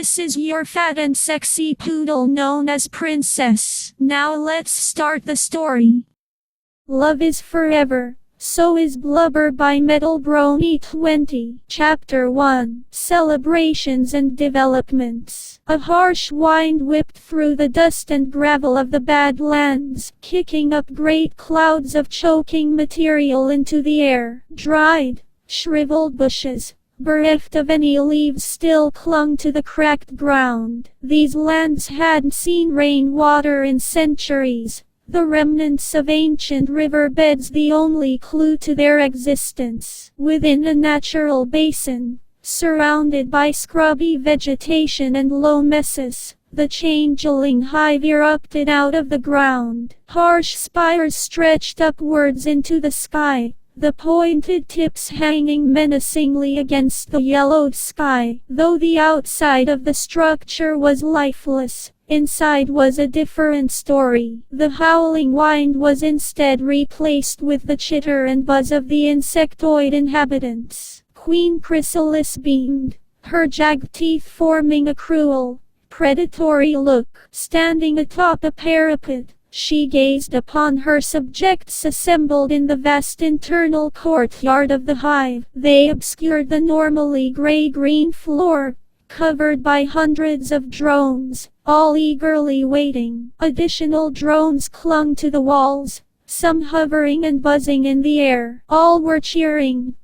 This is your fat and sexy poodle known as Princess. Now let's start the story. Love is forever. So is Blubber by Metal Brony 20. Chapter 1. Celebrations and Developments. A harsh wind whipped through the dust and gravel of the Badlands, kicking up great clouds of choking material into the air. Dried, shriveled bushes, bereft of any leaves, still clung to the cracked ground. These lands hadn't seen rainwater in centuries. The remnants of ancient riverbeds the only clue to their existence. Within a natural basin, surrounded by scrubby vegetation and low mesas, the changeling hive erupted out of the ground. Harsh spires stretched upwards into the sky, the pointed tips hanging menacingly against the yellowed sky. Though the outside of the structure was lifeless, inside was a different story. The howling wind was instead replaced with the chitter and buzz of the insectoid inhabitants. Queen Chrysalis beamed, her jagged teeth forming a cruel, predatory look. Standing atop a parapet, she gazed upon her subjects assembled in the vast internal courtyard of the hive. They obscured the normally gray-green floor, covered by hundreds of drones, all eagerly waiting. Additional drones clung to the walls, some hovering and buzzing in the air. All were cheering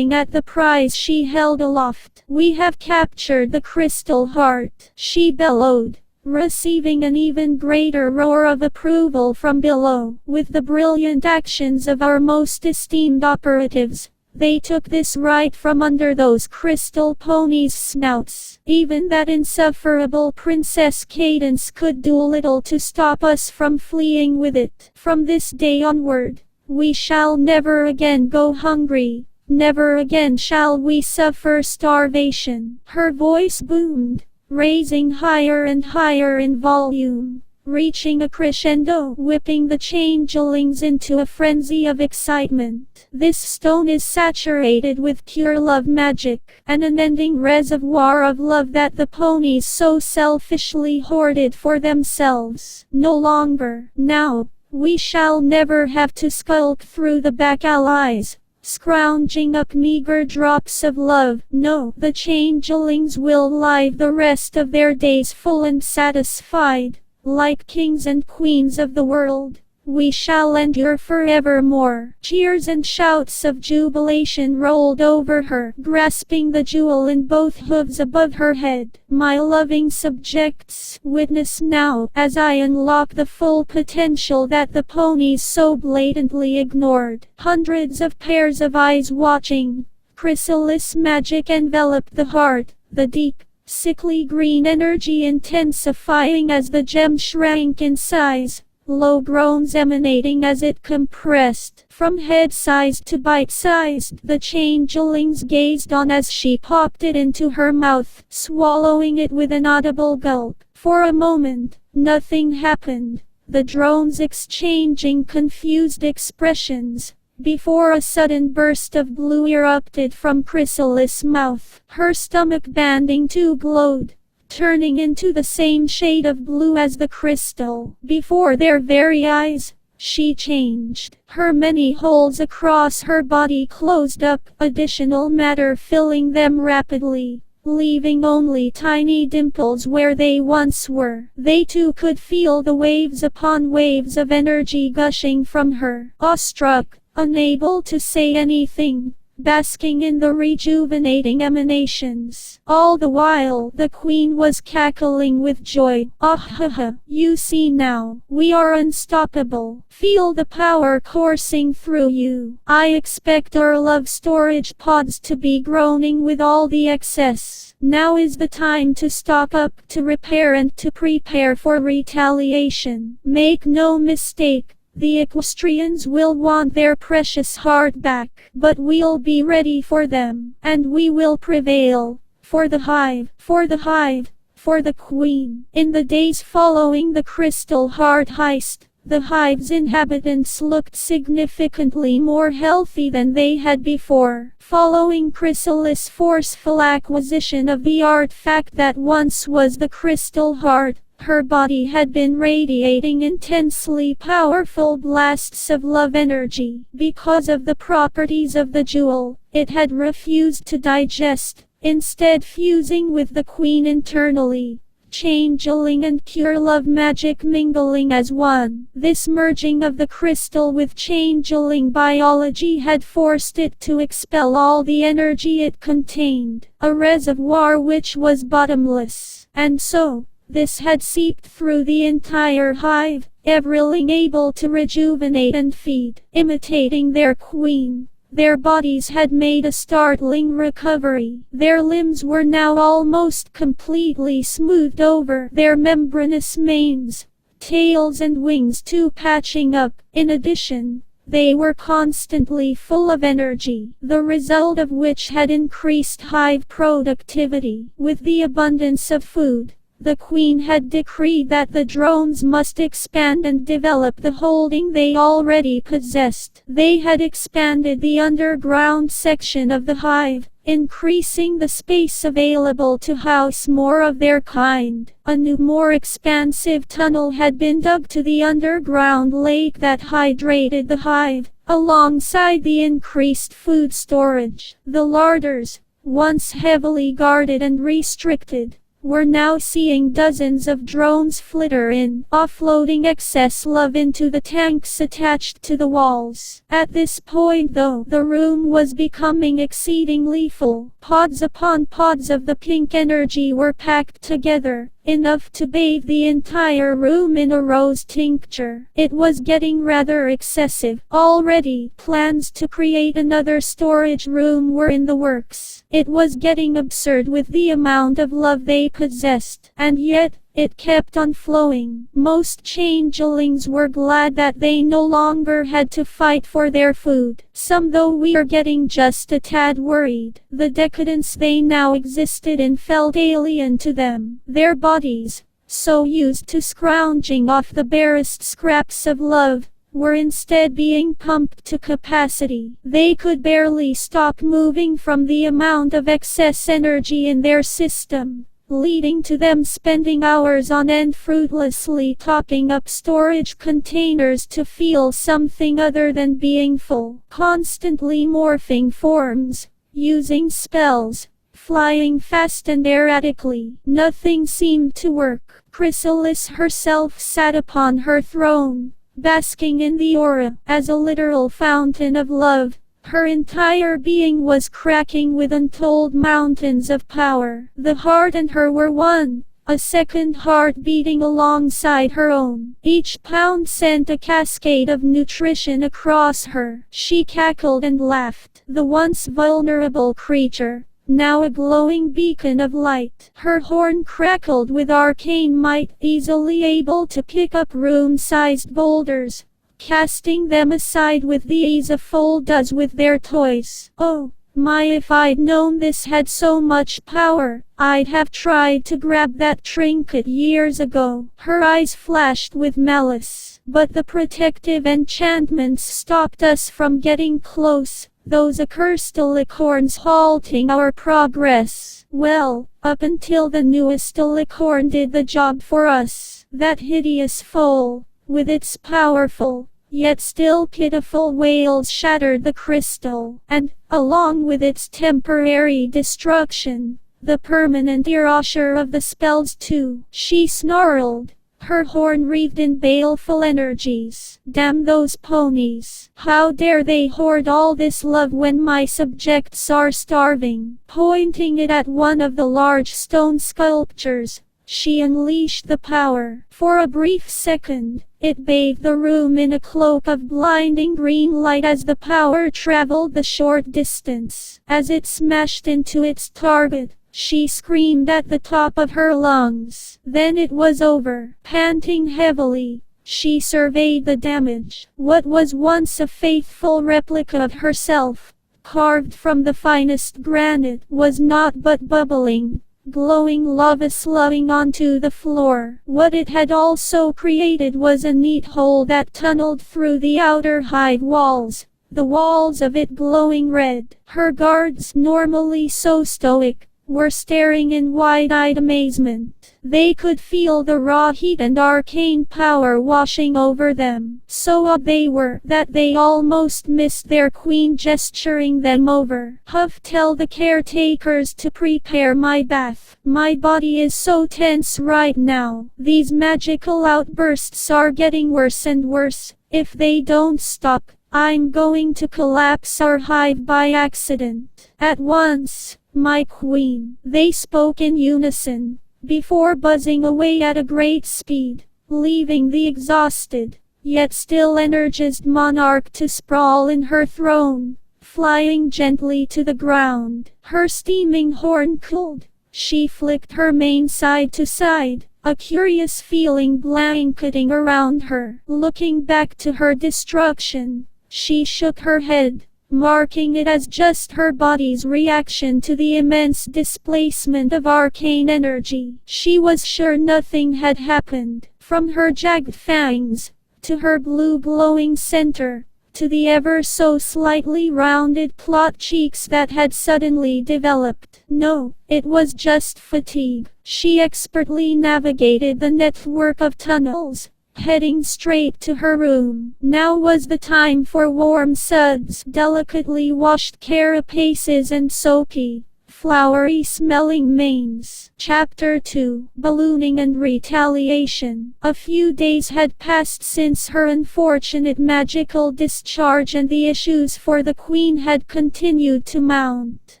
at the prize she held aloft. "We have captured the crystal heart," she bellowed, receiving an even greater roar of approval from below. "With the brilliant actions of our most esteemed operatives, they took this right from under those crystal ponies' snouts. Even that insufferable Princess Cadence could do little to stop us from fleeing with it. From this day onward, we shall never again go hungry. Never again shall we suffer starvation." Her voice boomed, raising higher and higher in volume, reaching a crescendo, whipping the changelings into a frenzy of excitement. "This stone is saturated with pure love magic, an unending reservoir of love that the ponies so selfishly hoarded for themselves. No longer. Now, we shall never have to skulk through the back alleys, scrounging up meager drops of love. No, the changelings will live the rest of their days full and satisfied, like kings and queens of the world. We shall endure forevermore." Cheers and shouts of jubilation rolled over her, grasping the jewel in both hooves above her head. "My loving subjects, witness now as I unlock the full potential that the ponies so blatantly ignored." Hundreds of pairs of eyes watching, chrysalis magic enveloped the heart, the deep, sickly green energy intensifying as the gem shrank in size, low groans emanating as it compressed. From head-sized to bite-sized, the changelings gazed on as she popped it into her mouth, swallowing it with an audible gulp. For a moment, nothing happened, the drones exchanging confused expressions, before a sudden burst of blue erupted from Chrysalis' mouth. Her stomach banding too glowed, turning into the same shade of blue as the crystal. Before their very eyes, she changed. Her many holes across her body closed up, additional matter filling them rapidly, leaving only tiny dimples where they once were. They too could feel the waves upon waves of energy gushing from her. Awestruck, unable to say anything, basking in the rejuvenating emanations. All the while, the queen was cackling with joy. "Ah ha ha, you see now, we are unstoppable. Feel the power coursing through you. I expect our love storage pods to be groaning with all the excess. Now is the time to stock up, to repair and to prepare for retaliation. Make no mistake, the equestrians will want their precious heart back, but we'll be ready for them, and we will prevail. For the hive, for the hive, for the queen." In the days following the Crystal Heart heist, The hive's inhabitants looked significantly more healthy than they had before. Following Chrysalis' forceful acquisition of the artifact that once was the crystal heart, her body had been radiating intensely powerful blasts of love energy. Because of the properties of the jewel, it had refused to digest, instead fusing with the queen internally. Changeling and pure love magic mingling as one. This merging of the crystal with changeling biology had forced it to expel all the energy it contained, a reservoir which was bottomless. And so, this had seeped through the entire hive, everything able to rejuvenate and feed. Imitating their queen, their bodies had made a startling recovery. Their limbs were now almost completely smoothed over, their membranous manes, tails and wings too patching up. In addition, they were constantly full of energy, the result of which had increased hive productivity. With the abundance of food, the queen had decreed that the drones must expand and develop the holding they already possessed. They had expanded the underground section of the hive, increasing the space available to house more of their kind. A new, more expansive tunnel had been dug to the underground lake that hydrated the hive, alongside the increased food storage. The larders, once heavily guarded and restricted, were now seeing dozens of drones flitter in, offloading excess love into the tanks attached to the walls. At this point though, the room was becoming exceedingly full. Pods upon pods of the pink energy were packed together, enough to bathe the entire room in a rose tincture. It was getting rather excessive. Already, plans to create another storage room were in the works. It was getting absurd with the amount of love they possessed, and yet, it kept on flowing. Most changelings were glad that they no longer had to fight for their food. Some though were getting just a tad worried. The decadence they now existed in felt alien to them. Their bodies, so used to scrounging off the barest scraps of love, were instead being pumped to capacity. They could barely stop moving from the amount of excess energy in their system, leading to them spending hours on end fruitlessly topping up storage containers to feel something other than being full. Constantly morphing forms, using spells, flying fast and erratically. Nothing seemed to work. Chrysalis herself sat upon her throne, basking in the aura, as a literal fountain of love. Her entire being was cracking with untold mountains of power. The heart and her were one, a second heart beating alongside her own. Each pound sent a cascade of nutrition across her. She cackled and laughed. The once vulnerable creature, now a glowing beacon of light. Her horn crackled with arcane might, easily able to pick up room-sized boulders, casting them aside with the ease a foal does with their toys. Oh, my, if I'd known this had so much power, I'd have tried to grab that trinket years ago. Her eyes flashed with malice. But the protective enchantments stopped us from getting close, those accursed licorns halting our progress. Well, up until the newest licorn did the job for us. That hideous foal, with its powerful, yet still pitiful wails, shattered the crystal, and, along with its temporary destruction, the permanent erasure of the spells too. She snarled, her horn wreathed in baleful energies. Damn those ponies! How dare they hoard all this love when my subjects are starving? Pointing it at one of the large stone sculptures, she unleashed the power. For a brief second, it bathed the room in a cloak of blinding green light as the power traveled the short distance. As it smashed into its target, she screamed at the top of her lungs. Then it was over. Panting heavily, she surveyed the damage. What was once a faithful replica of herself, carved from the finest granite, was naught but bubbling, glowing lava slowing onto the floor. What it had also created was a neat hole that tunneled through the outer hive walls, the walls of it glowing red. Her guards, normally so stoic, were staring in wide-eyed amazement. They could feel the raw heat and arcane power washing over them. So awed they were that they almost missed their queen gesturing them over. Huff, tell the caretakers to prepare my bath. My body is so tense right now. These magical outbursts are getting worse and worse. If they don't stop, I'm going to collapse our hive by accident. At once, my queen. They spoke in unison, before buzzing away at a great speed, leaving the exhausted, yet still energized monarch to sprawl in her throne, flying gently to the ground. Her steaming horn cooled. She flicked her mane side to side, a curious feeling blanketing around her. Looking back to her destruction, she shook her head, marking it as just her body's reaction to the immense displacement of arcane energy. She was sure nothing had happened, from her jagged fangs, to her blue glowing center, to the ever so slightly rounded plot cheeks that had suddenly developed. No, it was just fatigue. She expertly navigated the network of tunnels, heading straight to her room. Now was the time for warm suds, delicately washed carapaces and soapy, flowery smelling manes. Chapter 2: Ballooning and Retaliation. A few days had passed since her unfortunate magical discharge, and the issues for the queen had continued to mount.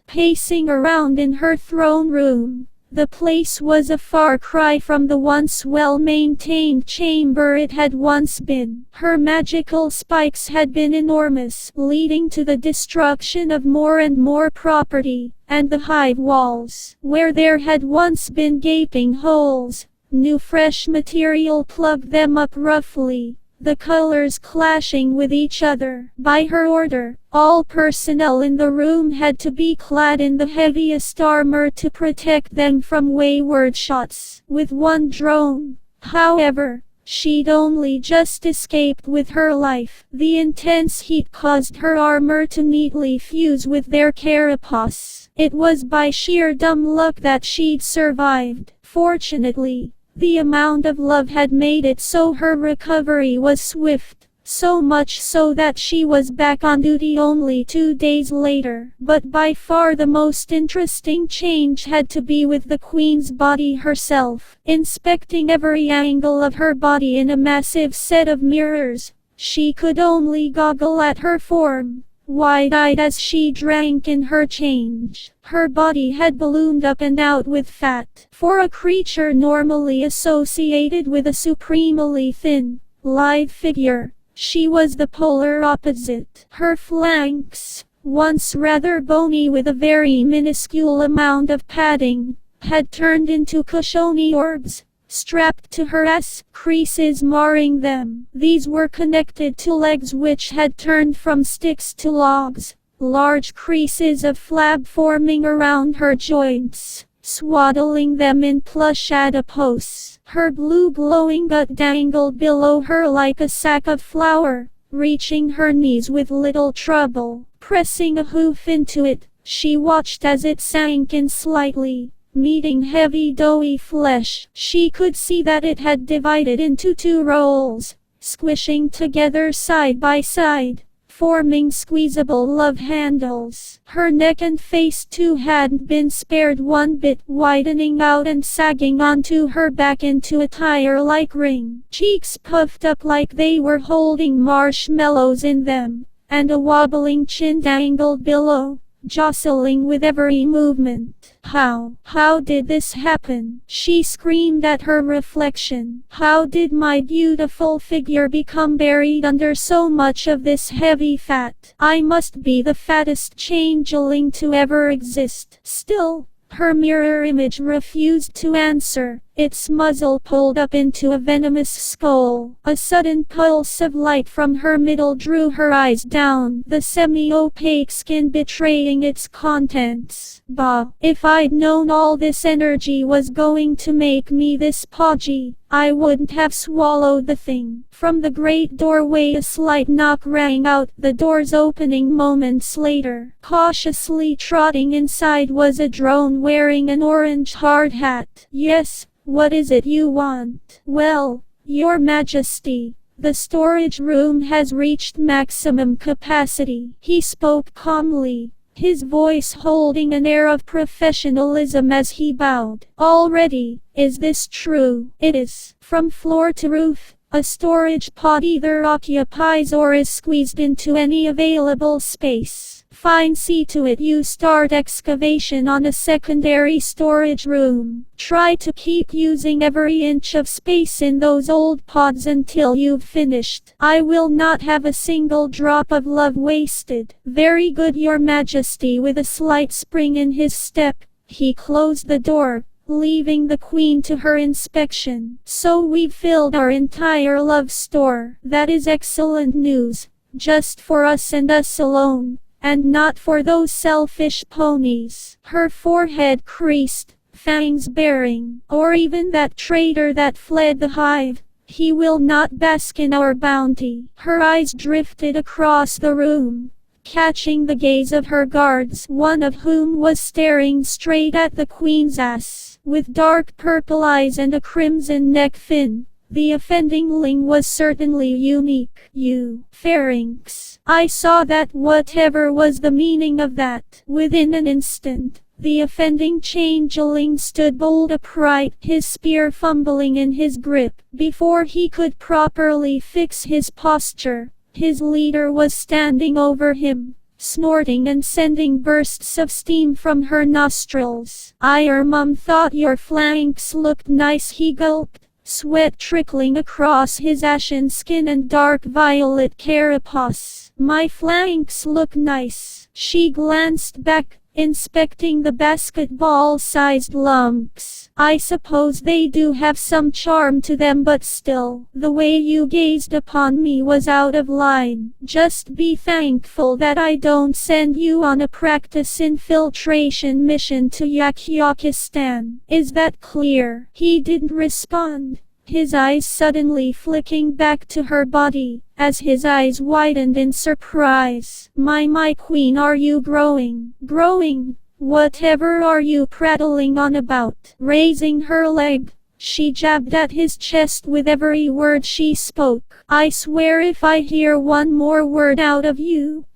Pacing around in her throne room, the place was a far cry from the once well-maintained chamber it had once been. Her magical spikes had been enormous, leading to the destruction of more and more property, and the hive walls, where there had once been gaping holes, new fresh material plugged them up roughly, the colors clashing with each other. By her order, all personnel in the room had to be clad in the heaviest armor to protect them from wayward shots. With one drone, however, she'd only just escaped with her life. The intense heat caused her armor to neatly fuse with their carapace. It was by sheer dumb luck that she'd survived. Fortunately, the amount of love had made it so her recovery was swift, so much so that she was back on duty only 2 days later. But by far the most interesting change had to be with the queen's body herself. Inspecting every angle of her body in a massive set of mirrors, she could only goggle at her form, wide-eyed as she drank in her change. Her body had ballooned up and out with fat. For a creature normally associated with a supremely thin, lithe figure, she was the polar opposite. Her flanks, once rather bony with a very minuscule amount of padding, had turned into cushiony orbs, strapped to her ass, creases marring them. These were connected to legs which had turned from sticks to logs, large creases of flab forming around her joints, swaddling them in plush adipose. Her blue glowing gut dangled below her like a sack of flour, reaching her knees with little trouble. Pressing a hoof into it, she watched as it sank in slightly, meeting heavy doughy flesh. She could see that it had divided into 2 rolls, squishing together side by side, forming squeezable love handles. Her neck and face too hadn't been spared one bit, widening out and sagging onto her back into a tire-like ring. Cheeks puffed up like they were holding marshmallows in them, and a wobbling chin dangled below, jostling with every movement. How did this happen? She screamed at her reflection. How did my beautiful figure become buried under so much of this heavy fat? I must be the fattest changeling to ever exist. Still, her mirror image refused to answer. its muzzle pulled up into a venomous skull. A sudden pulse of light from her middle drew her eyes down, the semi-opaque skin betraying its contents. Bah! If I'd known all this energy was going to make me this podgy, I wouldn't have swallowed the thing. From the great doorway a slight knock rang out, the doors opening moments later. Cautiously trotting inside was a drone wearing an orange hard hat. Yes, what is it you want? Well, Your Majesty, the storage room has reached maximum capacity. He spoke calmly, his voice holding an air of professionalism as he bowed. Already, is this true? It is. From floor to roof, a storage pod either occupies or is squeezed into any available space. Fine, see to it you start excavation on a secondary storage room. Try to keep using every inch of space in those old pods until you've finished. I will not have a single drop of love wasted. Very good, Your Majesty. With a slight spring in his step, he closed the door, leaving the Queen to her inspection. So we've filled our entire love store. That is excellent news. Just for us and us alone, and not for those selfish ponies. Her forehead creased, fangs baring. Or even that traitor that fled the hive. He will not bask in our bounty. Her eyes drifted across the room, catching the gaze of her guards, one of whom was staring straight at the Queen's ass, with dark purple eyes and a crimson neck fin. The offendingling was certainly unique. You, pharynx. I saw that, whatever was the meaning of that. Within an instant, the offending changeling stood bolt upright, his spear fumbling in his grip. Before he could properly fix his posture, his leader was standing over him, snorting and sending bursts of steam from her nostrils. Mum thought your flanks looked nice, he gulped, sweat trickling across his ashen skin and dark violet carapace. My flanks look nice. She glanced back, inspecting the basketball-sized lumps. I suppose they do have some charm to them, but still, the way you gazed upon me was out of line. Just be thankful that I don't send you on a practice infiltration mission to Yakyakistan. Is that clear? He didn't respond, his eyes suddenly flicking back to her body, as his eyes widened in surprise. My Queen, are you growing? Growing? Whatever are you prattling on about? Raising her leg, she jabbed at his chest with every word she spoke. I swear if I hear one more word out of you,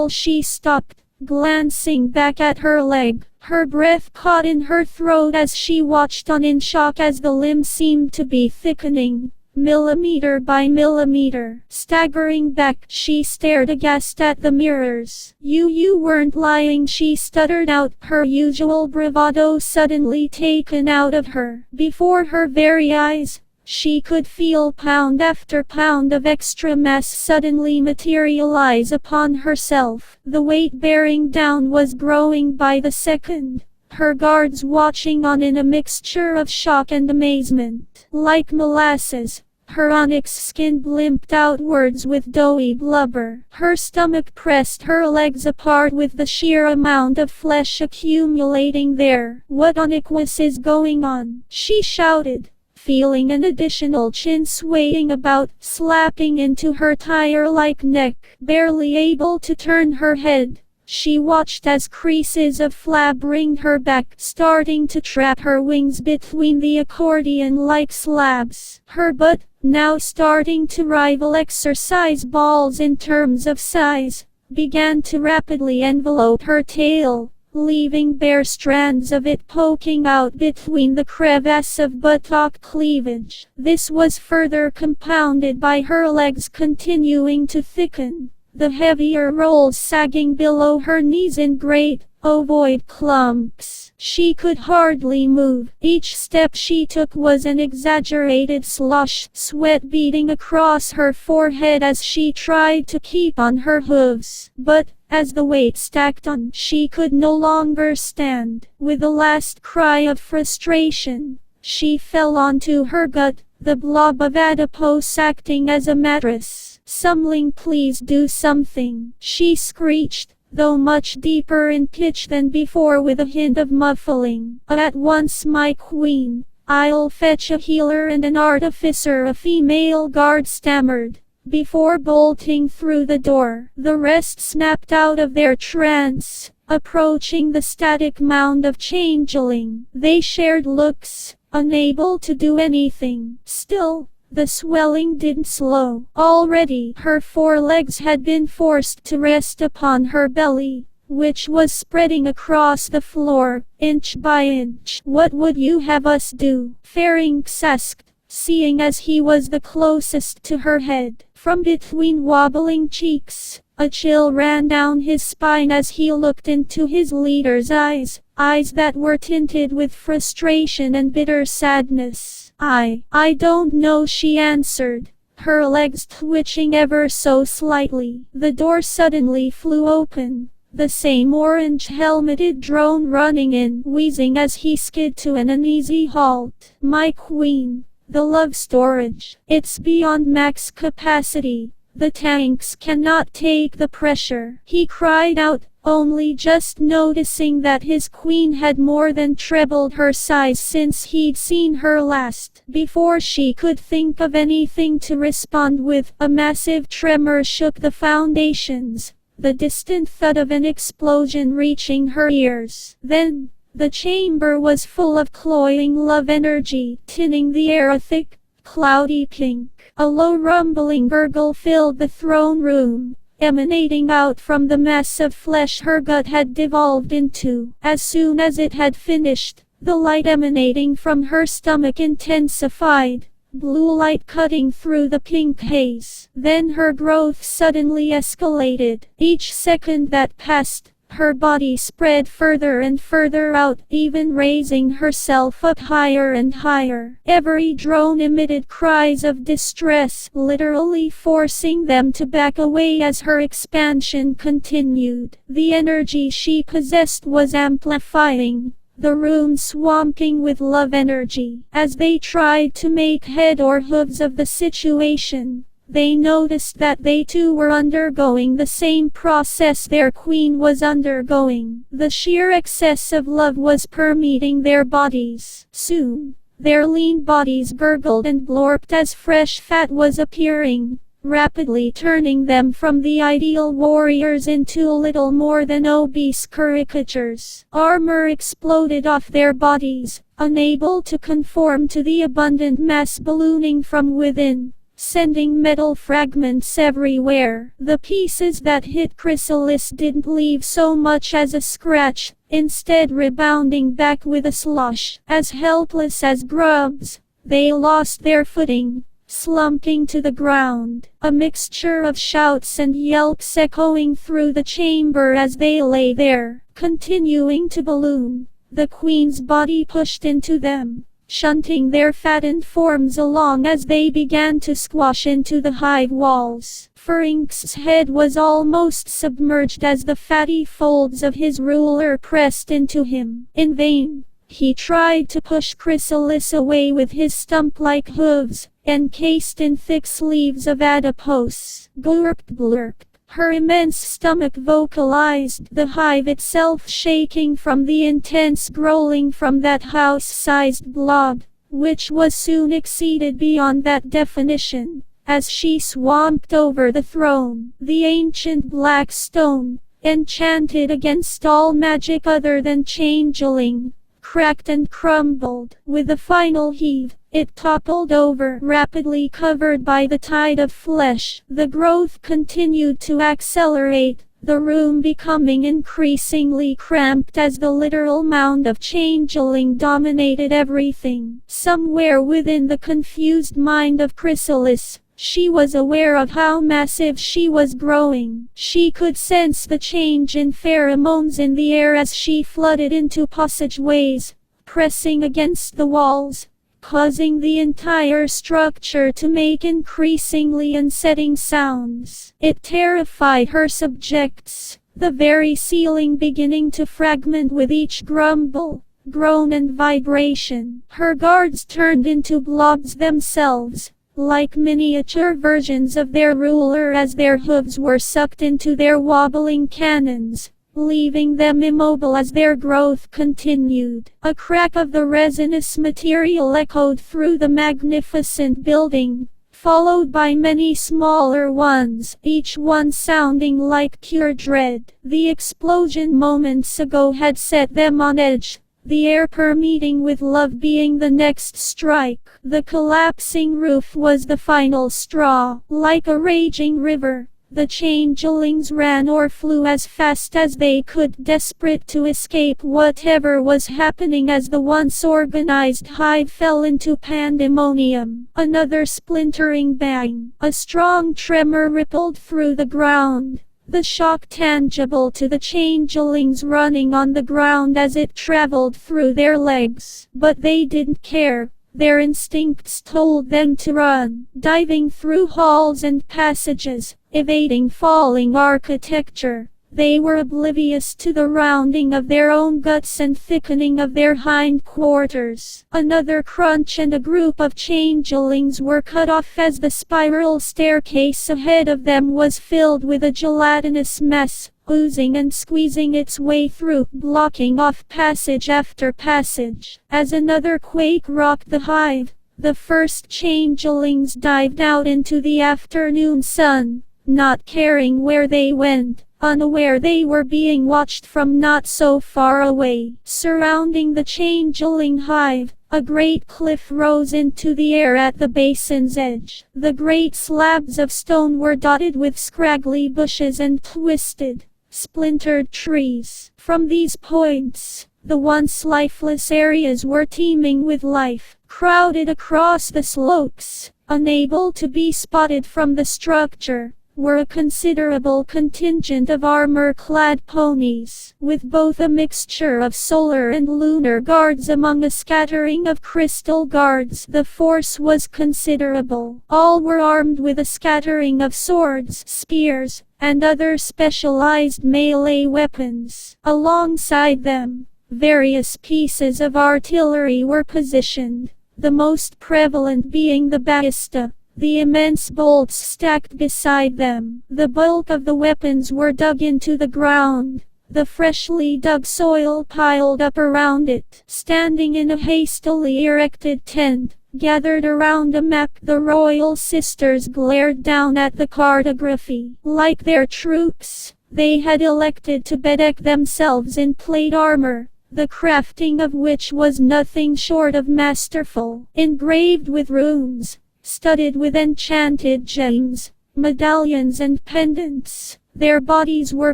She stopped, glancing back at her leg. Her breath caught in her throat as she watched on in shock as the limb seemed to be thickening, millimeter by millimeter. Staggering back, she stared aghast at the mirrors. You weren't lying, she stuttered out, her usual bravado suddenly taken out of her. Before her very eyes, she could feel pound after pound of extra mass suddenly materialize upon herself. The weight bearing down was growing by the second, her guards watching on in a mixture of shock and amazement. Like molasses, her onyx skin limped outwards with doughy blubber. Her stomach pressed her legs apart with the sheer amount of flesh accumulating there. What onyx is going on? She shouted, feeling an additional chin swaying about, slapping into her tire-like neck. Barely able to turn her head, she watched as creases of flab ringed her back, starting to trap her wings between the accordion-like slabs. Her butt, now starting to rival exercise balls in terms of size, began to rapidly envelope her tail, leaving bare strands of it poking out between the crevasse of buttock cleavage. This was further compounded by her legs continuing to thicken, the heavier rolls sagging below her knees in great, ovoid clumps. She could hardly move. Each step she took was an exaggerated slosh, sweat beading across her forehead as she tried to keep on her hooves. But, as the weight stacked on, she could no longer stand. With a last cry of frustration, she fell onto her gut, the blob of adipose acting as a mattress. "Someone please do something," she screeched, though much deeper in pitch than before, with a hint of muffling. "At once, my queen. I'll fetch a healer and an artificer," a female guard stammered, before bolting through the door. The rest snapped out of their trance, approaching the static mound of changeling. They shared looks, unable to do anything. Still, the swelling didn't slow. Already her forelegs had been forced to rest upon her belly, which was spreading across the floor, inch by inch. "What would you have us do?" Pharynx asked, seeing as he was the closest to her head. From between wobbling cheeks, a chill ran down his spine as he looked into his leader's eyes, eyes that were tinted with frustration and bitter sadness. I don't know," she answered, her legs twitching ever so slightly. The door suddenly flew open, the same orange-helmeted drone running in, wheezing as he skid to an uneasy halt. "My queen, the love storage. It's beyond max capacity. The tanks cannot take the pressure," he cried out, only just noticing that his queen had more than trebled her size since he'd seen her last. Before she could think of anything to respond with, a massive tremor shook the foundations, the distant thud of an explosion reaching her ears. Then, the chamber was full of cloying love energy, tinting the air a thick, cloudy pink. A low rumbling gurgle filled the throne room, emanating out from the mass of flesh her gut had devolved into. As soon as it had finished, the light emanating from her stomach intensified, blue light cutting through the pink haze. Then her growth suddenly escalated. Each second that passed, her body spread further and further out, even raising herself up higher and higher. Every drone emitted cries of distress, literally forcing them to back away as her expansion continued. The energy she possessed was amplifying, the room swamping with love energy. As they tried to make head or hooves of the situation, they noticed that they too were undergoing the same process their queen was undergoing. The sheer excess of love was permeating their bodies. Soon, their lean bodies gurgled and blorped as fresh fat was appearing, rapidly turning them from the ideal warriors into little more than obese caricatures. Armor exploded off their bodies, unable to conform to the abundant mass ballooning from within, sending metal fragments everywhere. The pieces that hit Chrysalis didn't leave so much as a scratch, instead rebounding back with a slosh. As helpless as grubs, they lost their footing, slumping to the ground. A mixture of shouts and yelps echoing through the chamber as they lay there, continuing to balloon. The queen's body pushed into them, shunting their fattened forms along as they began to squash into the hive walls. Pharynx's head was almost submerged as the fatty folds of his ruler pressed into him. In vain, he tried to push Chrysalis away with his stump-like hooves, encased in thick sleeves of adipose. Glurp blurp. Her immense stomach vocalized, the hive itself shaking from the intense growling from that house-sized blob, which was soon exceeded beyond that definition, as she swamped over the throne. The ancient black stone, enchanted against all magic other than changeling, cracked and crumbled. With a final heave, it toppled over, rapidly covered by the tide of flesh. The growth continued to accelerate, the room becoming increasingly cramped as the literal mound of changeling dominated everything. Somewhere within the confused mind of Chrysalis, she was aware of how massive she was growing. She could sense the change in pheromones in the air as she flooded into passageways, pressing against the walls, causing the entire structure to make increasingly unsettling sounds. It terrified her subjects, the very ceiling beginning to fragment with each grumble, groan and vibration. Her guards turned into blobs themselves, like miniature versions of their ruler as their hooves were sucked into their wobbling cannons, leaving them immobile as their growth continued. A crack of the resinous material echoed through the magnificent building, followed by many smaller ones, each one sounding like pure dread. The explosion moments ago had set them on edge, the air permeating with love being the next strike. The collapsing roof was the final straw. Like a raging river, the changelings ran or flew as fast as they could, desperate to escape whatever was happening as the once organized hive fell into pandemonium. Another splintering bang. A strong tremor rippled through the ground, the shock tangible to the changelings running on the ground as it traveled through their legs. But they didn't care. Their instincts told them to run, diving through halls and passages, evading falling architecture. They were oblivious to the rounding of their own guts and thickening of their hindquarters. Another crunch and a group of changelings were cut off as the spiral staircase ahead of them was filled with a gelatinous mess, oozing and squeezing its way through, blocking off passage after passage. As another quake rocked the hive, the first changelings dived out into the afternoon sun, not caring where they went, unaware they were being watched from not so far away. Surrounding the changeling hive, a great cliff rose into the air at the basin's edge. The great slabs of stone were dotted with scraggly bushes and twisted, splintered trees. From these points, the once lifeless areas were teeming with life, crowded across the slopes, unable to be spotted from the structure, were a considerable contingent of armor-clad ponies, with both a mixture of solar and lunar guards among a scattering of crystal guards. The force was considerable. All were armed with a scattering of swords, spears, and other specialized melee weapons. Alongside them, various pieces of artillery were positioned, the most prevalent being the ballista, the immense bolts stacked beside them. The bulk of the weapons were dug into the ground, the freshly dug soil piled up around it. Standing in a hastily erected tent, gathered around a map, the royal sisters glared down at the cartography. Like their troops, they had elected to bedeck themselves in plate armor, the crafting of which was nothing short of masterful. Engraved with runes, studded with enchanted gems, medallions and pendants, their bodies were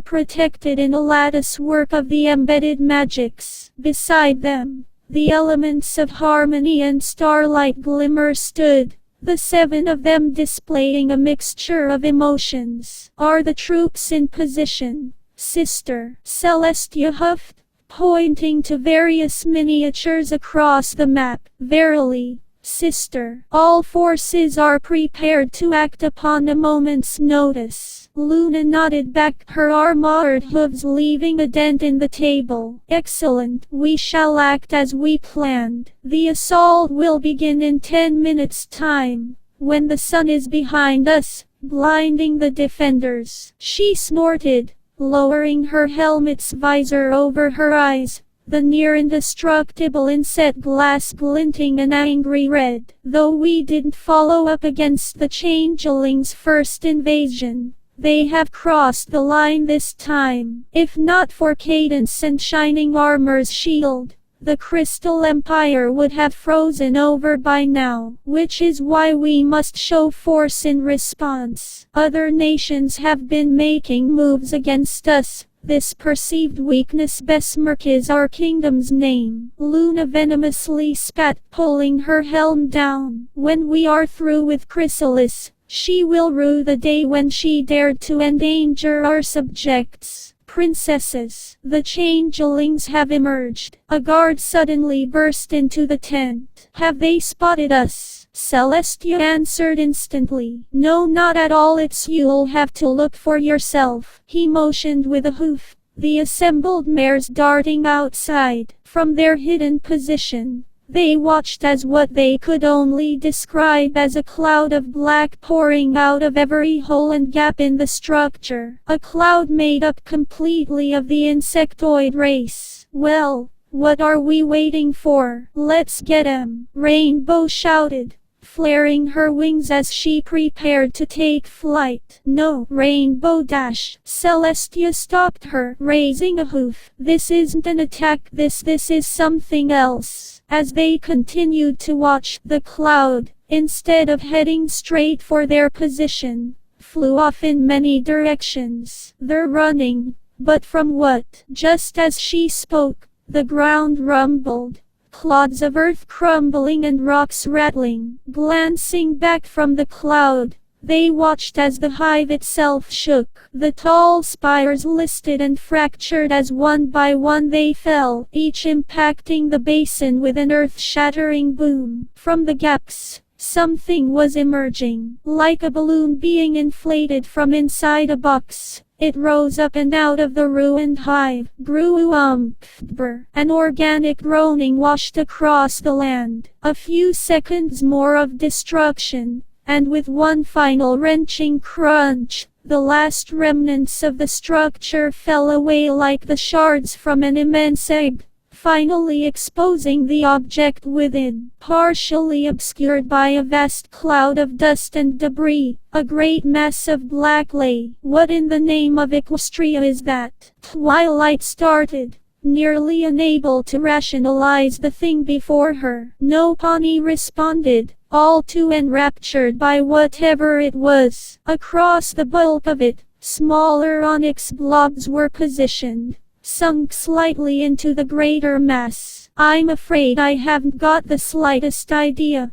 protected in a lattice work of the embedded magics. Beside them, the elements of harmony and starlight glimmer stood, the 7 of them displaying a mixture of emotions. "Are the troops in position, Sister?" Celestia huffed, pointing to various miniatures across the map. "Verily, Sister, all forces are prepared to act upon a moment's notice." Luna nodded back, her armored hooves leaving a dent in the table. "Excellent. We shall act as we planned. The assault will begin in 10 minutes' time, when the sun is behind us, blinding the defenders." She snorted, lowering her helmet's visor over her eyes, the near indestructible inset glass glinting an angry red. "Though we didn't follow up against the changelings' first invasion, they have crossed the line this time. If not for Cadence and Shining Armor's shield, the Crystal Empire would have frozen over by now, which is why we must show force in response. Other nations have been making moves against us. This perceived weakness besmirches our kingdom's name." Luna venomously spat, pulling her helm down. "When we are through with Chrysalis, she will rue the day when she dared to endanger our subjects. Princesses, the changelings have emerged." A guard suddenly burst into the tent. "Have they spotted us?" Celestia answered instantly. "No, not at all. You'll have to look for yourself." He motioned with a hoof, the assembled mares darting outside. From their hidden position, they watched as what they could only describe as a cloud of black pouring out of every hole and gap in the structure. A cloud made up completely of the insectoid race. "Well, what are we waiting for? Let's get 'em!" Rainbow shouted, flaring her wings as she prepared to take flight. "No, Rainbow Dash!" Celestia stopped her, raising a hoof. "This isn't an attack, this is something else." As they continued to watch, the cloud, instead of heading straight for their position, flew off in many directions. "They're running, but from what?" Just as she spoke, the ground rumbled, clods of earth crumbling and rocks rattling. Glancing back from the cloud, they watched as the hive itself shook. The tall spires listed and fractured as one by one they fell, each impacting the basin with an earth-shattering boom. From the gaps, something was emerging, like a balloon being inflated from inside a box. It rose up and out of the ruined hive. Brr. An organic groaning washed across the land. A few seconds more of destruction, and with one final wrenching crunch, the last remnants of the structure fell away like the shards from an immense egg, finally exposing the object within. Partially obscured by a vast cloud of dust and debris, a great mass of black lay. "What in the name of Equestria is that?" Twilight started, nearly unable to rationalize the thing before her. No pony responded, all too enraptured by whatever it was. Across the bulk of it, smaller onyx blobs were positioned, sunk slightly into the greater mass. "I'm afraid I haven't got the slightest idea,"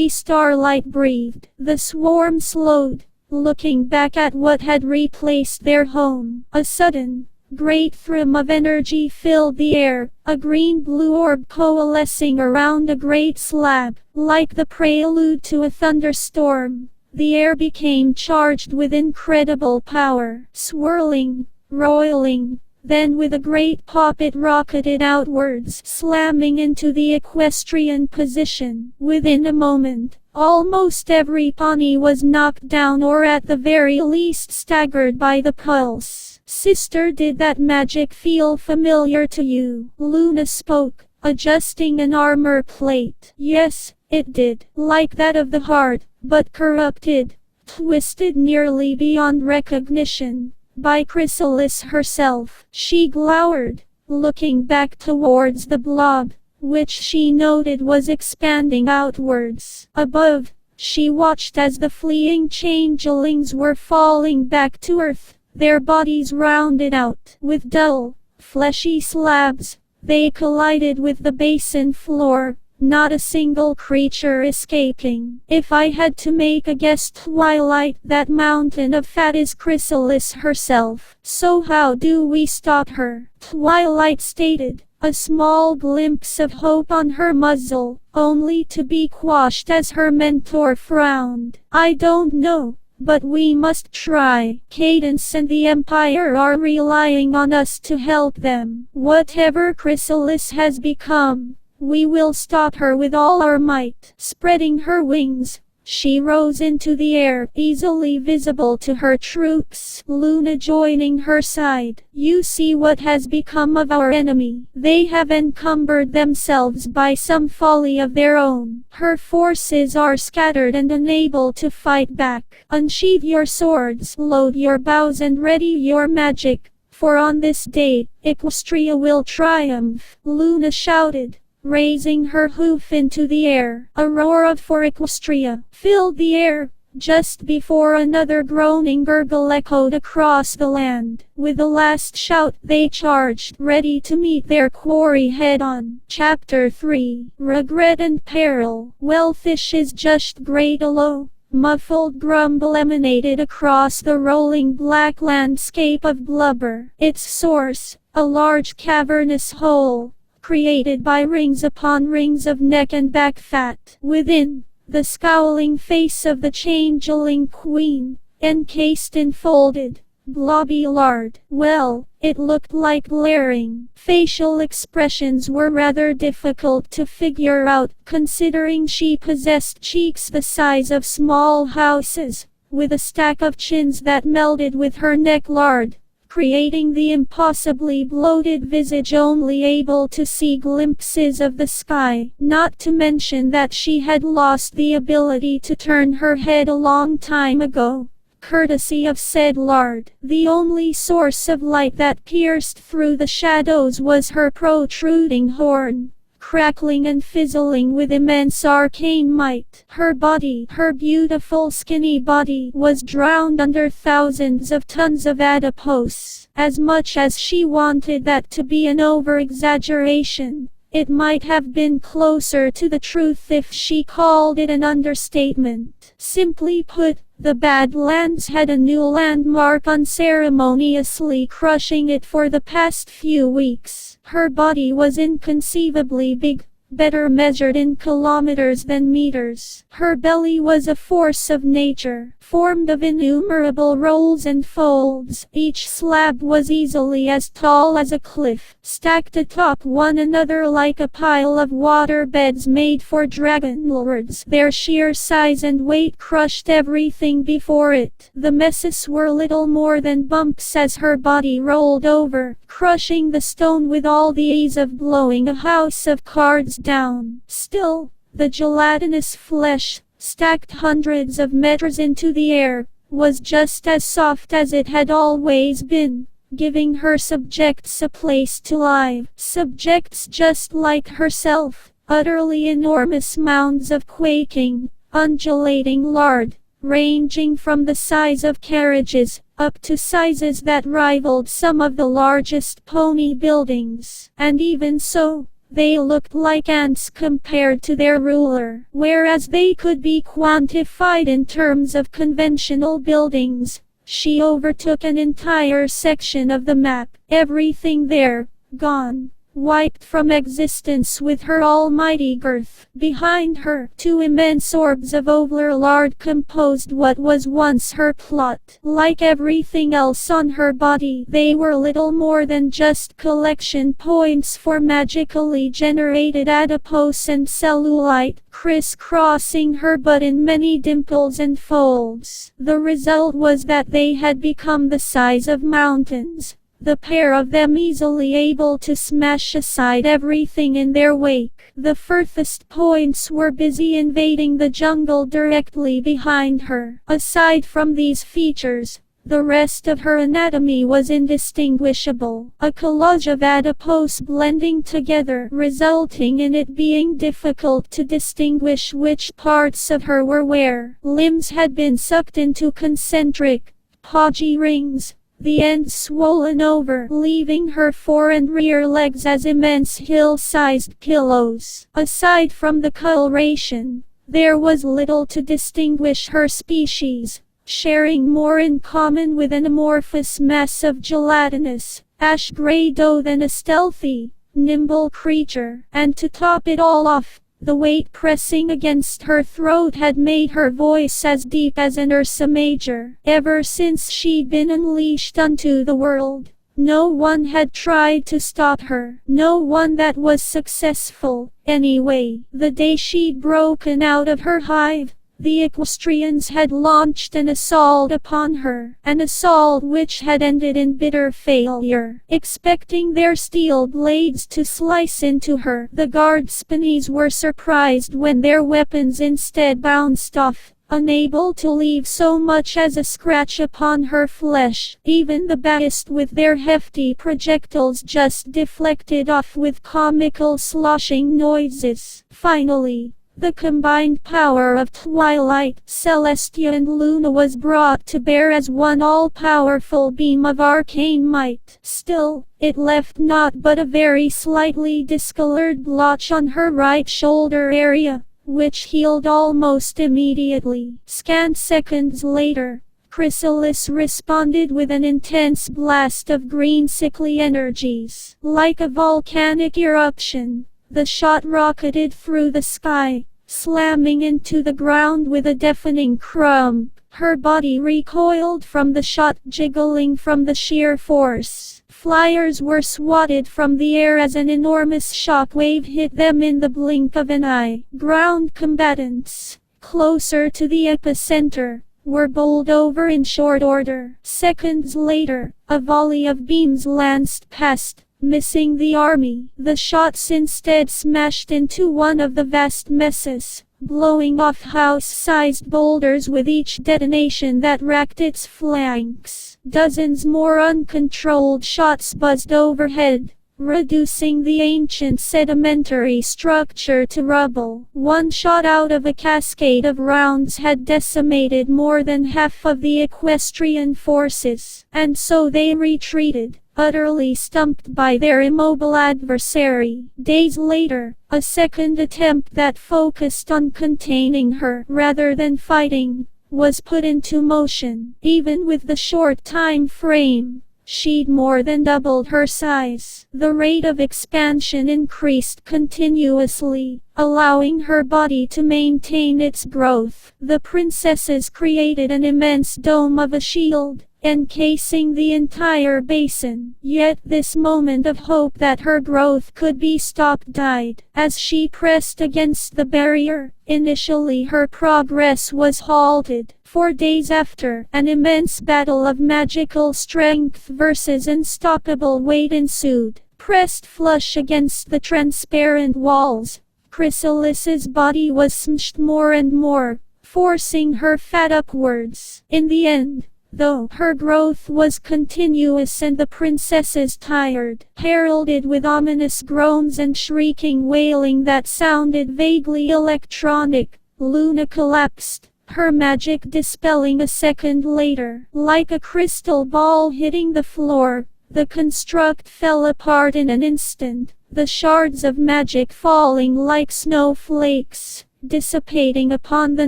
Starlight breathed. The swarm slowed, looking back at what had replaced their home. A sudden, great thrum of energy filled the air, a green-blue orb coalescing around a great slab. Like the prelude to a thunderstorm, the air became charged with incredible power. Swirling, roiling, then with a great pop it rocketed outwards, slamming into the equestrian position. Within a moment, almost every pony was knocked down or at the very least staggered by the pulse. "Sister, did that magic feel familiar to you?" Luna spoke, adjusting an armor plate. "Yes, it did. Like that of the heart, but corrupted, twisted nearly beyond recognition by Chrysalis herself." She glowered, looking back towards the blob, which she noted was expanding outwards. Above, she watched as the fleeing changelings were falling back to earth, their bodies rounded out. With dull, fleshy slabs, they collided with the basin floor, not a single creature escaping. "If I had to make a guess, Twilight, that mountain of fat is Chrysalis herself. So how do we stop her?" Twilight stated, a small glimpse of hope on her muzzle, only to be quashed as her mentor frowned. "I don't know, but we must try. Cadence and the Empire are relying on us to help them. Whatever Chrysalis has become, we will stop her with all our might." Spreading her wings, she rose into the air, easily visible to her troops. Luna joining her side. "You see what has become of our enemy. They have encumbered themselves by some folly of their own. Her forces are scattered and unable to fight back. Unsheathe your swords, load your bows and ready your magic, for on this day, Equestria will triumph." Luna shouted, raising her hoof into the air. A roar of "for Equestria" filled the air, just before another groaning gurgle echoed across the land. With a last shout, they charged, ready to meet their quarry head-on. Chapter 3. Regret and Peril. "Well, this is just great." A low, muffled grumble emanated across the rolling black landscape of Blubber. Its source, a large cavernous hole, created by rings upon rings of neck and back fat. Within, the scowling face of the changeling queen, encased in folded, blobby lard. Well, it looked like glaring. Facial expressions were rather difficult to figure out, considering she possessed cheeks the size of small houses, with a stack of chins that melded with her neck lard, creating the impossibly bloated visage only able to see glimpses of the sky. Not to mention that she had lost the ability to turn her head a long time ago, courtesy of said lard. The only source of light that pierced through the shadows was her protruding horn, crackling and fizzling with immense arcane might. Her body, her beautiful skinny body, was drowned under thousands of tons of adipose. As much as she wanted that to be an over-exaggeration, it might have been closer to the truth if she called it an understatement. Simply put, the Badlands had a new landmark unceremoniously crushing it for the past few weeks. Her body was inconceivably big, better measured in kilometers than meters. Her belly was a force of nature, formed of innumerable rolls and folds. Each slab was easily as tall as a cliff, stacked atop one another like a pile of water beds made for dragon lords. Their sheer size and weight crushed everything before it. The messes were little more than bumps as her body rolled over, crushing the stone with all the ease of blowing a house of cards down. Still, the gelatinous flesh, stacked hundreds of meters into the air, was just as soft as it had always been, giving her subjects a place to live. Subjects just like herself, utterly enormous mounds of quaking, undulating lard, ranging from the size of carriages, up to sizes that rivaled some of the largest pony buildings. And even so, they looked like ants compared to their ruler. Whereas they could be quantified in terms of conventional buildings, she overtook an entire section of the map. Everything there, gone, wiped from existence with her almighty girth. Behind her, two immense orbs of ovular lard composed what was once her plot. Like everything else on her body, they were little more than just collection points for magically generated adipose and cellulite, crisscrossing her butt in many dimples and folds. The result was that they had become the size of mountains, the pair of them easily able to smash aside everything in their wake. The furthest points were busy invading the jungle directly behind her. Aside from these features, the rest of her anatomy was indistinguishable, a collage of adipose blending together, resulting in it being difficult to distinguish which parts of her were where. Limbs had been sucked into concentric, podgy rings, the ends swollen over, leaving her fore and rear legs as immense hill-sized pillows. Aside from the coloration, there was little to distinguish her species, sharing more in common with an amorphous mass of gelatinous, ash-gray dough than a stealthy, nimble creature. And to top it all off, the weight pressing against her throat had made her voice as deep as an Ursa Major. Ever since she'd been unleashed unto the world, no one had tried to stop her. No one that was successful, anyway. The day she'd broken out of her hive, the equestrians had launched an assault upon her, an assault which had ended in bitter failure. Expecting their steel blades to slice into her, the guardspanes were surprised when their weapons instead bounced off, unable to leave so much as a scratch upon her flesh. Even the ballast with their hefty projectiles just deflected off with comical sloshing noises. Finally, the combined power of Twilight, Celestia and Luna was brought to bear as one all-powerful beam of arcane might. Still, it left naught but a very slightly discolored blotch on her right shoulder area, which healed almost immediately. Scant seconds later, Chrysalis responded with an intense blast of green sickly energies. Like a volcanic eruption, the shot rocketed through the sky, slamming into the ground with a deafening crump. Her body recoiled from the shot, jiggling from the sheer force. Flyers were swatted from the air as an enormous shockwave hit them in the blink of an eye. Ground combatants, closer to the epicenter, were bowled over in short order. Seconds later, a volley of beams lanced past, missing the army. The shots instead smashed into one of the vast messes, blowing off house-sized boulders with each detonation that racked its flanks. Dozens more uncontrolled shots buzzed overhead, reducing the ancient sedimentary structure to rubble. One shot out of a cascade of rounds had decimated more than half of the equestrian forces, and so they retreated, utterly stumped by their immobile adversary. Days later, a second attempt that focused on containing her rather than fighting was put into motion. Even with the short time frame, she'd more than doubled her size. The rate of expansion increased continuously, allowing her body to maintain its growth. The princesses created an immense dome of a shield, encasing the entire basin. Yet this moment of hope that her growth could be stopped died. As she pressed against the barrier, initially her progress was halted. 4 days after, an immense battle of magical strength versus unstoppable weight ensued. Pressed flush against the transparent walls, Chrysalis's body was smushed more and more, forcing her fat upwards. In the end, though her growth was continuous and the princesses tired, heralded with ominous groans and shrieking wailing that sounded vaguely electronic, Luna collapsed, her magic dispelling a second later. Like a crystal ball hitting the floor, the construct fell apart in an instant, the shards of magic falling like snowflakes, dissipating upon the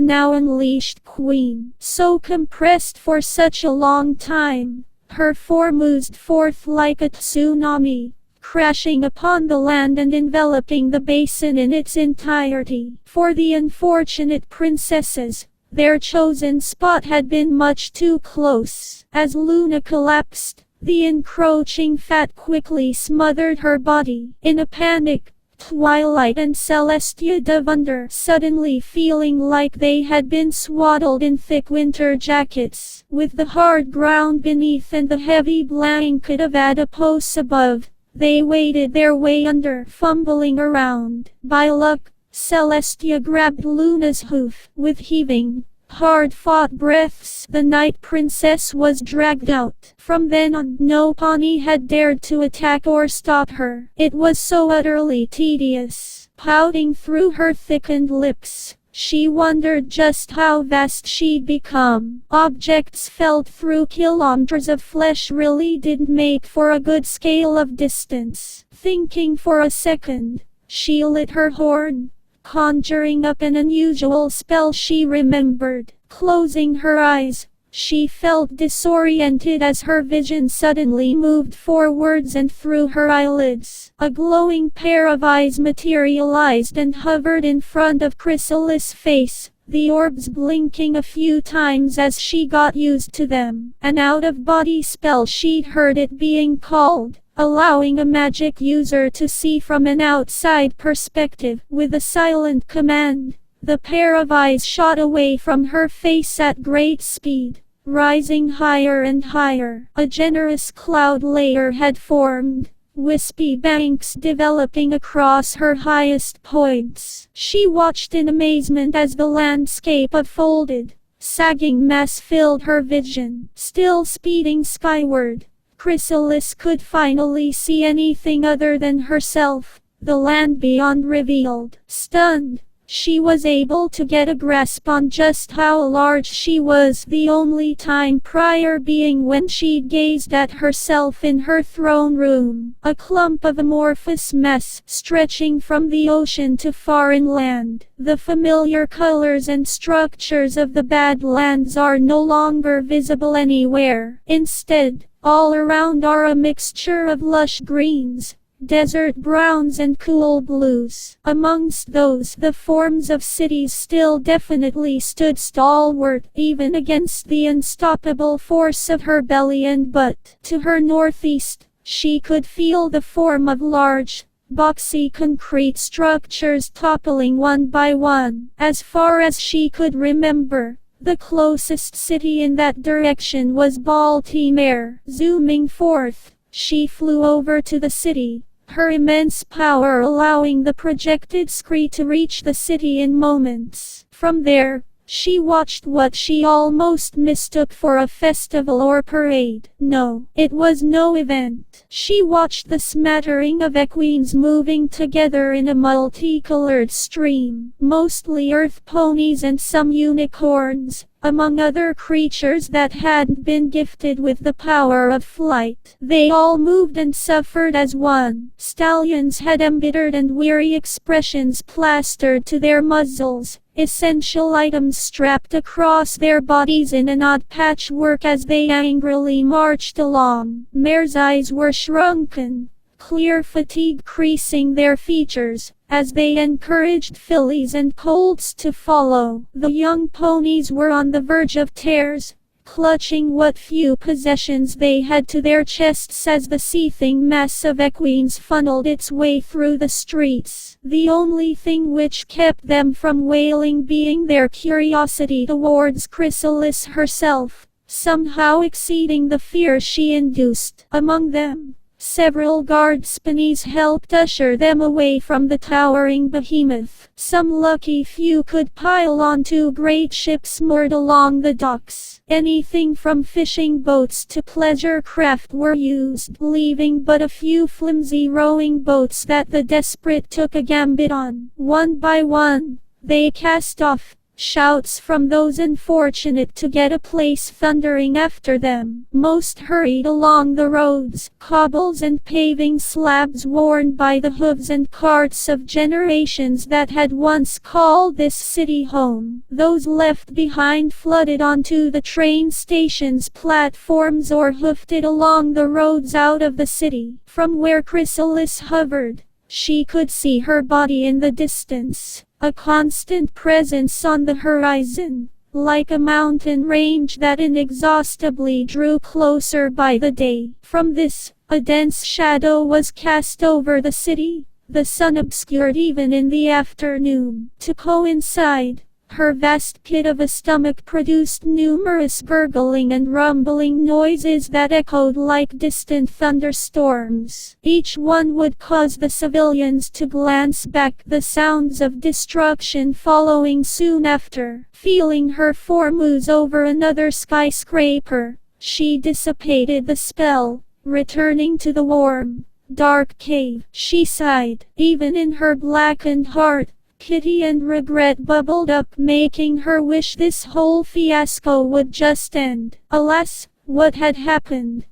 now unleashed queen. So compressed for such a long time, her form oozed forth like a tsunami, crashing upon the land and enveloping the basin in its entirety. For the unfortunate princesses, their chosen spot had been much too close. As Luna collapsed, the encroaching fat quickly smothered her body. In a panic, Twilight and Celestia dove under, suddenly feeling like they had been swaddled in thick winter jackets. With the hard ground beneath and the heavy blanket of adipose above, they waded their way under, fumbling around. By luck, Celestia grabbed Luna's hoof. With heaving, hard-fought breaths, the night princess was dragged out. From then on, no pony had dared to attack or stop her. It was so utterly tedious. Pouting through her thickened lips, she wondered just how vast she'd become. Objects felled through kilometers of flesh really didn't make for a good scale of distance. Thinking for a second, she lit her horn, conjuring up an unusual spell she remembered. Closing her eyes, she felt disoriented as her vision suddenly moved forwards and through her eyelids. A glowing pair of eyes materialized and hovered in front of Chrysalis's face, the orbs blinking a few times as she got used to them. An out-of-body spell she'd heard it being called, allowing a magic user to see from an outside perspective. With a silent command, the pair of eyes shot away from her face at great speed, rising higher and higher. A generous cloud layer had formed, wispy banks developing across her highest points. She watched in amazement as the landscape unfolded. Sagging mass filled her vision. Still speeding skyward, Chrysalis could finally see anything other than herself. The land beyond revealed. Stunned, she was able to get a grasp on just how large she was, the only time prior being when she gazed at herself in her throne room. A clump of amorphous mess stretching from the ocean to far inland. The familiar colors and structures of the Badlands are no longer visible anywhere. Instead, all around are a mixture of lush greens, desert browns and cool blues. Amongst those, the forms of cities still definitely stood stalwart, even against the unstoppable force of her belly and butt. To her northeast, she could feel the form of large, boxy concrete structures toppling one by one. As far as she could remember, the closest city in that direction was Baltimore. Zooming forth, she flew over to the city, her immense power allowing the projected screen to reach the city in moments. From there, she watched what she almost mistook for a festival or parade. No, it was no event. She watched the smattering of equines moving together in a multicolored stream, mostly earth ponies and some unicorns, among other creatures that hadn't been gifted with the power of flight. They all moved and suffered as one. Stallions had embittered and weary expressions plastered to their muzzles, essential items strapped across their bodies in an odd patchwork as they angrily marched along. Mare's eyes were shrunken, clear fatigue creasing their features, as they encouraged fillies and colts to follow. The young ponies were on the verge of tears, clutching what few possessions they had to their chests as the seething mass of equines funneled its way through the streets. The only thing which kept them from wailing being their curiosity towards Chrysalis herself, somehow exceeding the fear she induced. Among them, several guards ponies helped usher them away from the towering behemoth. Some lucky few could pile on two great ships moored along the docks. Anything from fishing boats to pleasure craft were used, leaving but a few flimsy rowing boats that the desperate took a gambit on. One by one, they cast off, shouts from those unfortunate to get a place thundering after them. Most hurried along the roads, cobbles and paving slabs worn by the hooves and carts of generations that had once called this city home. Those left behind flooded onto the train station's platforms or hoofed it along the roads out of the city. From where Chrysalis hovered, she could see her body in the distance, a constant presence on the horizon, like a mountain range that inexhaustibly drew closer by the day. From this, a dense shadow was cast over the city, the sun obscured even in the afternoon. To coincide, her vast pit of a stomach produced numerous gurgling and rumbling noises that echoed like distant thunderstorms. Each one would cause the civilians to glance back, the sounds of destruction following soon after. Feeling her form ooze over another skyscraper, she dissipated the spell, returning to the warm, dark cave. She sighed. Even in her blackened heart, pity and regret bubbled up, making her wish this whole fiasco would just end. Alas, what had happened.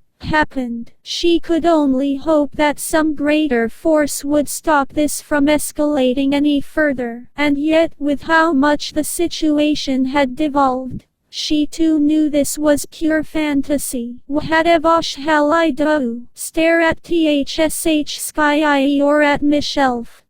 She could only hope that some greater force would stop this from escalating any further. And yet, with how much the situation had devolved, she too knew this was pure fantasy. Whatever shall I do? Stare at THSH Sky or at Michelf?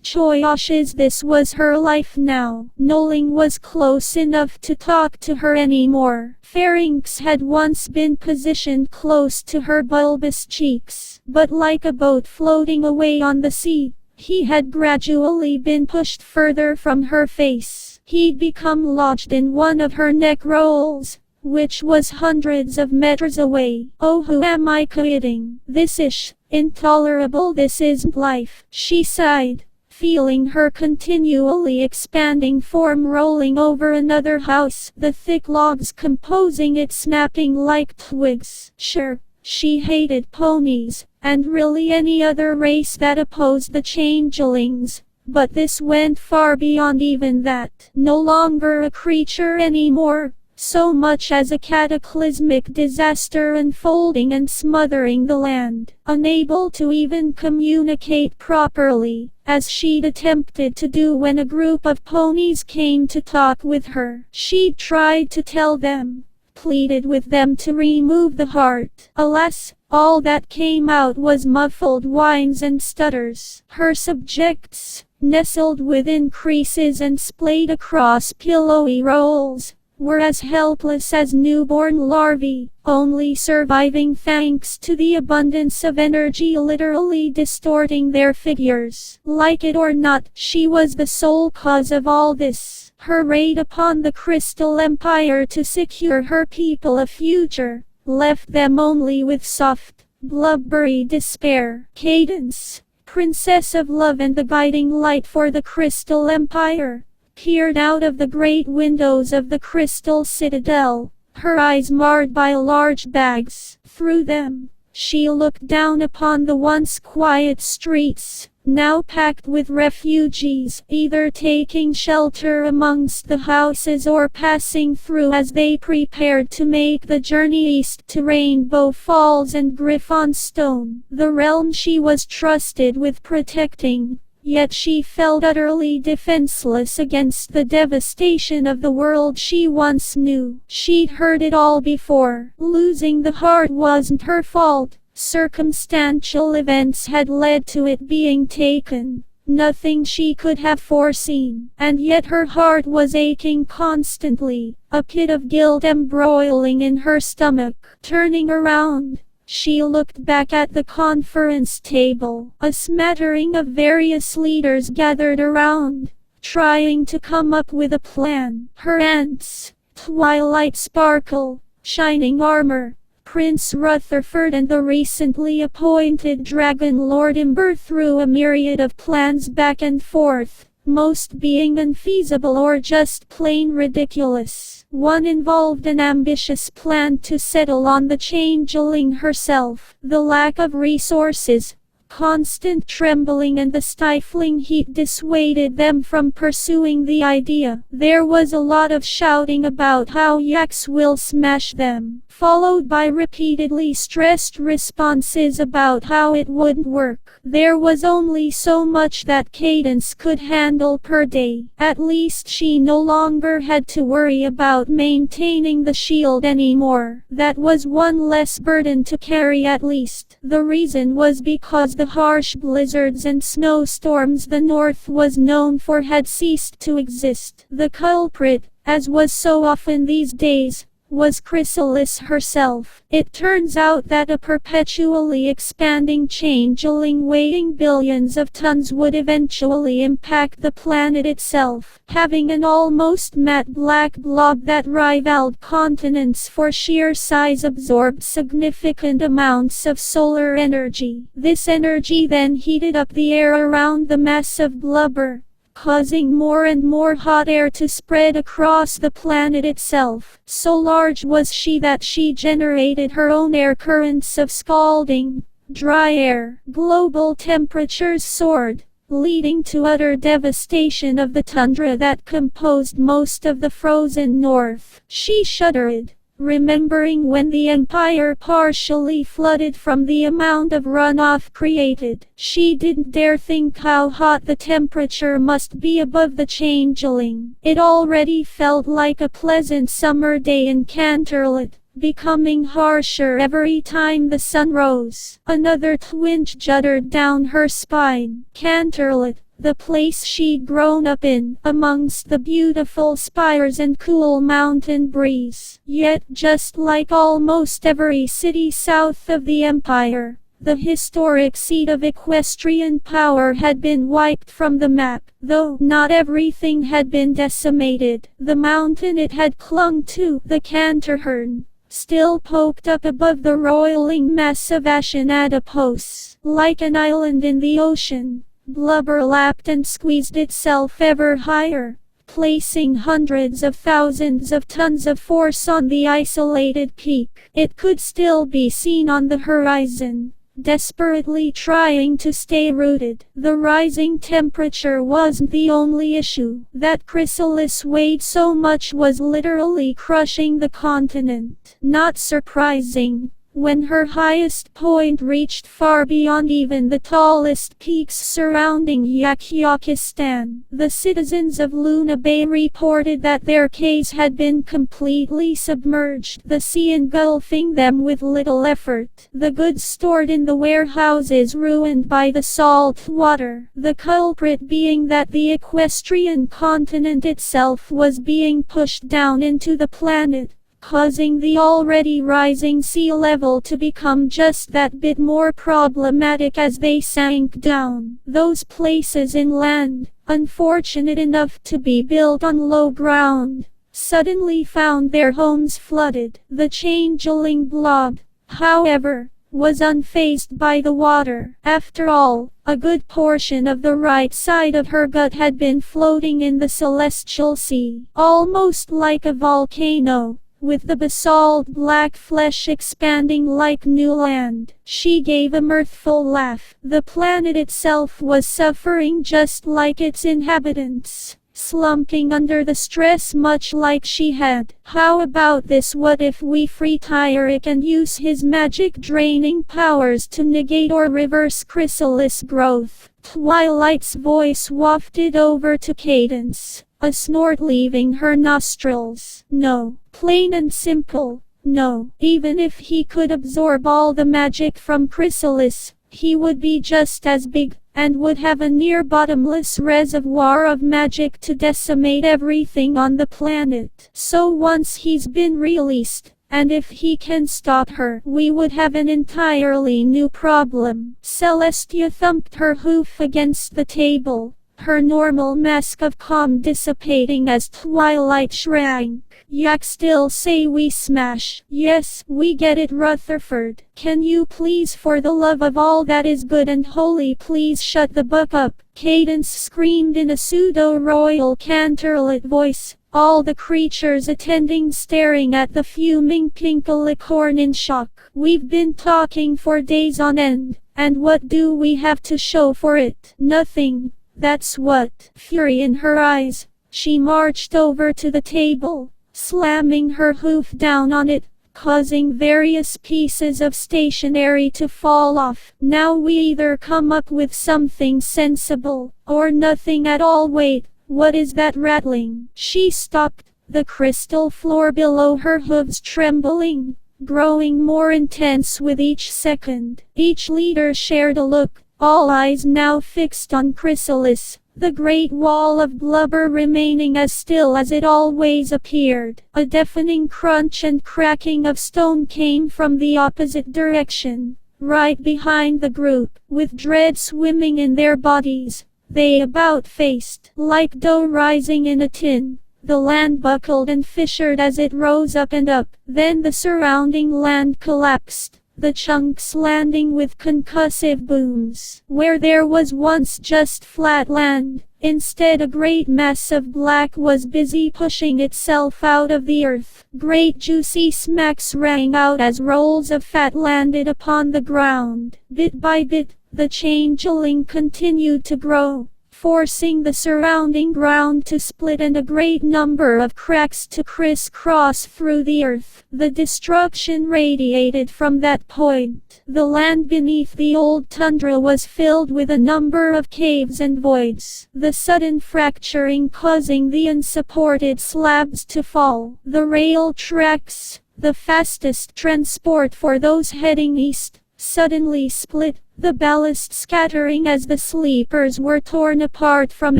Choyoshes, this was her life now. Nothing was close enough to talk to her anymore. Pharynx had once been positioned close to her bulbous cheeks, but like a boat floating away on the sea, he had gradually been pushed further from her face. He'd become lodged in one of her neck rolls, which was hundreds of meters away. Oh, who am I kidding? This is intolerable. This isn't life, she sighed, feeling her continually expanding form rolling over another house, the thick logs composing it snapping like twigs. Sure, she hated ponies, and really any other race that opposed the changelings, but this went far beyond even that. No longer a creature anymore, so much as a cataclysmic disaster unfolding and smothering the land. Unable to even communicate properly, as she'd attempted to do when a group of ponies came to talk with her. She tried to tell them, pleaded with them to remove the heart. Alas, all that came out was muffled whines and stutters. Her subjects, nestled within creases and splayed across pillowy rolls, were as helpless as newborn larvae, only surviving thanks to the abundance of energy literally distorting their figures. Like it or not, she was the sole cause of all this. Her raid upon the Crystal Empire to secure her people a future left them only with soft, blubbery despair. Cadence, Princess of Love and the guiding light for the Crystal Empire, peered out of the great windows of the Crystal Citadel, her eyes marred by large bags. Through them, she looked down upon the once quiet streets, now packed with refugees, either taking shelter amongst the houses or passing through as they prepared to make the journey east to Rainbow Falls and Griffonstone, the realm she was trusted with protecting. Yet she felt utterly defenseless against the devastation of the world she once knew. She'd heard it all before. Losing the heart wasn't her fault. Circumstantial events had led to it being taken. Nothing she could have foreseen. And yet her heart was aching constantly, a pit of guilt embroiling in her stomach. Turning around, she looked back at the conference table. A smattering of various leaders gathered around, trying to come up with a plan. Her aunts, Twilight Sparkle, Shining Armor, Prince Rutherford and the recently appointed Dragon Lord Ember threw a myriad of plans back and forth, most being unfeasible or just plain ridiculous. One involved an ambitious plan to settle on the changeling herself. The lack of resources, constant trembling and the stifling heat dissuaded them from pursuing the idea. There was a lot of shouting about how Yax will smash them, followed by repeatedly stressed responses about how it wouldn't work. There was only so much that Cadence could handle per day. At least she no longer had to worry about maintaining the shield anymore. That was one less burden to carry at least. The reason was because the harsh blizzards and snowstorms the North was known for had ceased to exist. The culprit, as was so often these days, was Chrysalis herself. It turns out that a perpetually expanding changeling weighing billions of tons would eventually impact the planet itself, having an almost matte black blob that rivaled continents for sheer size absorbed significant amounts of solar energy. This energy then heated up the air around the mass of blubber, causing more and more hot air to spread across the planet itself. So large was she that she generated her own air currents of scalding, dry air. Global temperatures soared, leading to utter devastation of the tundra that composed most of the frozen north. She shuddered, remembering when the Empire partially flooded from the amount of runoff created. She didn't dare think how hot the temperature must be above the changeling. It already felt like a pleasant summer day in Canterlot, becoming harsher every time the sun rose. Another twinge juddered down her spine. Canterlot, the place she'd grown up in, amongst the beautiful spires and cool mountain breeze. Yet just like almost every city south of the Empire, the historic seat of equestrian power had been wiped from the map. Though not everything had been decimated, the mountain it had clung to, the Canterhorn, still poked up above the roiling mass of ashen adipose. Like an island in the ocean, Blubber lapped and squeezed itself ever higher, placing hundreds of thousands of tons of force on the isolated peak. It could still be seen on the horizon, desperately trying to stay rooted. The rising temperature wasn't the only issue. That Chrysalis weighed so much was literally crushing the continent. Not surprising, when her highest point reached far beyond even the tallest peaks surrounding Yakyakistan. The citizens of Luna Bay reported that their case had been completely submerged, the sea engulfing them with little effort. The goods stored in the warehouses ruined by the salt water, the culprit being that the equestrian continent itself was being pushed down into the planet, causing the already rising sea level to become just that bit more problematic as they sank down. Those places inland, unfortunate enough to be built on low ground, suddenly found their homes flooded. The changeling Blob, however, was unfazed by the water. After all, a good portion of the right side of her gut had been floating in the celestial sea, almost like a volcano, with the basalt black flesh expanding like new land. She gave a mirthful laugh. The planet itself was suffering just like its inhabitants, slumping under the stress much like she had. How about this? What if we free Tyric and use his magic draining powers to negate or reverse chrysalis growth? Twilight's voice wafted over to Cadence, a snort leaving her nostrils. No. Plain and simple, no. Even if he could absorb all the magic from chrysalis, he would be just as big, and would have a near bottomless reservoir of magic to decimate everything on the planet. So once he's been released, and if he can stop her, we would have an entirely new problem. Celestia thumped her hoof against the table, her normal mask of calm dissipating as Twilight shrank. Yak, still say we smash? Yes, we get it, Rutherford. Can you please, for the love of all that is good and holy, please shut the buck up? Cadence screamed in a pseudo-royal canterlet voice, all the creatures attending staring at the fuming Pinkalicorn in shock. We've been talking for days on end, and what do we have to show for it? Nothing. That's what. Fury in her eyes, she marched over to the table, slamming her hoof down on it, causing various pieces of stationery to fall off. Now we either come up with something sensible, or nothing at all. Wait, what is that rattling? She stopped, the crystal floor below her hooves trembling, growing more intense with each second. Each leader shared a look, all eyes now fixed on Chrysalis, the great wall of blubber remaining as still as it always appeared. A deafening crunch and cracking of stone came from the opposite direction, right behind the group. With dread swimming in their bodies, they about-faced. Like dough rising in a tin, the land buckled and fissured as it rose up and up. Then the surrounding land collapsed, the chunks landing with concussive booms. Where there was once just flat land, instead a great mass of black was busy pushing itself out of the earth. Great juicy smacks rang out as rolls of fat landed upon the ground. Bit by bit, the changeling continued to grow, forcing the surrounding ground to split and a great number of cracks to crisscross through the earth. The destruction radiated from that point. The land beneath the old tundra was filled with a number of caves and voids, the sudden fracturing causing the unsupported slabs to fall. The rail tracks, the fastest transport for those heading east, suddenly split, the ballast scattering as the sleepers were torn apart from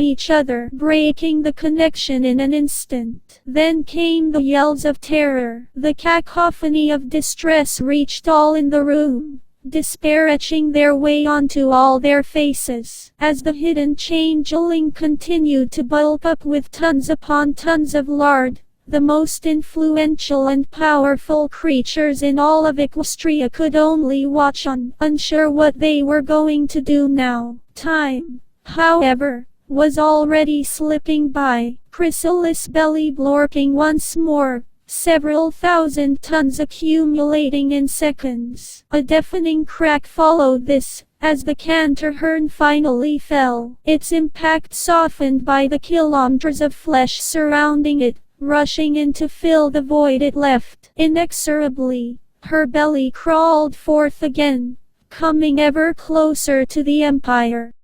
each other, breaking the connection in an instant. Then came the yells of terror. The cacophony of distress reached all in the room, despair etching their way onto all their faces, as the hidden changeling continued to bulk up with tons upon tons of lard. The most influential and powerful creatures in all of Equestria could only watch on, unsure what they were going to do now. Time, however, was already slipping by, Chrysalis belly blorking once more, several thousand tons accumulating in seconds. A deafening crack followed this, as the Canterhorn finally fell, its impact softened by the kilometers of flesh surrounding it, rushing in to fill the void it left. Inexorably, Her belly crawled forth again, coming ever closer to the empire.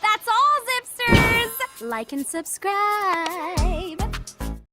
That's all, Zipsters! Like and subscribe.